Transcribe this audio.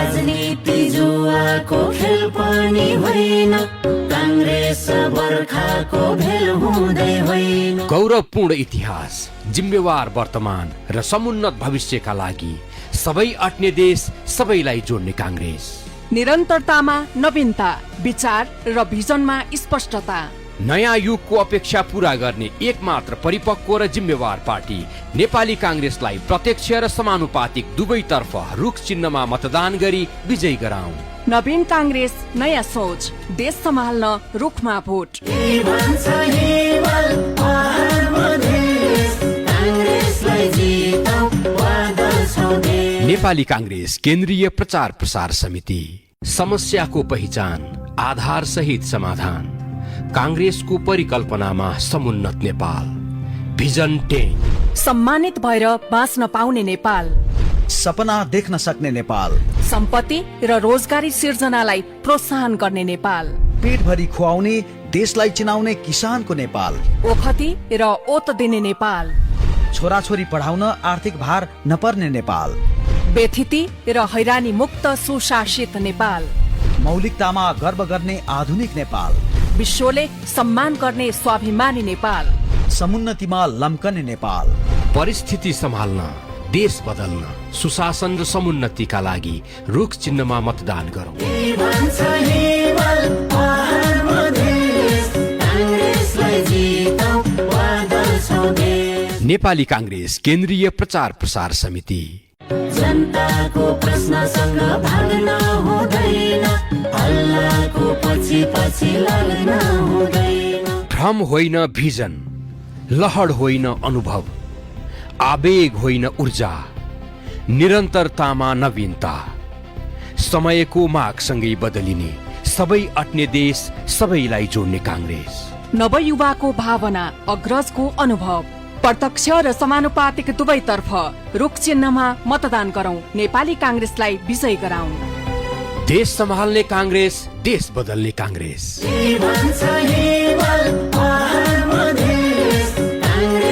राजनीति जुवाको खेल पनि होइन, कांग्रेस बर्खाको भेल हुँदै होइन। गौरवपूर्ण इतिहास, जिम्मेवार वर्तमान र समुन्नत भविष्यका लागि सबै अट्ने देश, सबैलाई जोड्ने कांग्रेस। निरन्तरतामा नवीनता, विचार र भिजनमा स्पष्टता। नयाँ युगको अपेक्षा पूरा गर्ने एकमात्र परिपक्व र जिम्मेवार पार्टी नेपाली कांग्रेसलाई प्रत्यक्ष र समानुपातिक दुवैतर्फ रुख चिन्हमा मतदान गरी विजयी गराउँ। नवीन कांग्रेस, नयाँ सोच, देश सम्हाल्न रुखमा भोट। नेपाली कांग्रेस केन्द्रीय प्रचार प्रसार समिति। समस्याको पहिचान, आधार सहित समाधान। कांग्रेसको परिकल्पनामा समुन्नत नेपाल। भिजन 10। सम्मानित भएर बाँच्न पाउने नेपाल। सपना देख्न सक्ने नेपाल। सम्पत्ति र रोजगारी सिर्जनालाई प्रोत्साहन गर्ने नेपाल। पेटभरि खुवाउने, देशलाई चिनाउने किसानको नेपाल। ओखती र ओत दिने नेपाल। छोराछोरी पढाउन आर्थिक भार नपर्ने नेपाल। बेथिति र हैरानी मुक्त सुशासित नेपाल। मौलिकतामा गर्व गर्ने आधुनिक नेपाल। विश्वले सम्मान गर्ने स्वाभिमानी नेपाल। समुन्नतिमा लम्कने नेपाल। परिस्थिति सम्हाल्न, देश बदल्न, सुशासन र समुन्नतिका लागि रुख चिन्हमा मतदान गरौँ। नेपाली कांग्रेस केन्द्रीय प्रचार प्रसार समिति। जनताको प्रश्नसँग भाग्न हुँदैन, हल्लाको पछि पछि लाग्न हुँदैन। भ्रम होइन भिजन, लहड होइन अनुभव, आवेग होइन ऊर्जा, निरन्तरतामा नवीनता। समयको मागसँगै बदलिने, सबै अट्ने देश, सबैलाई जोड्ने कांग्रेस। नवयुवाको भावना, अग्रजको अनुभव। प्रत्यक्ष र समानुपातिक दुवैतर्फ रुख चिन्हमा मतदान गरौँ। नेपाली कांग्रेसलाई विजयी गराउँ। देश सम्हाल्ने कांग्रेस, देश बदल्ने कांग्रेस।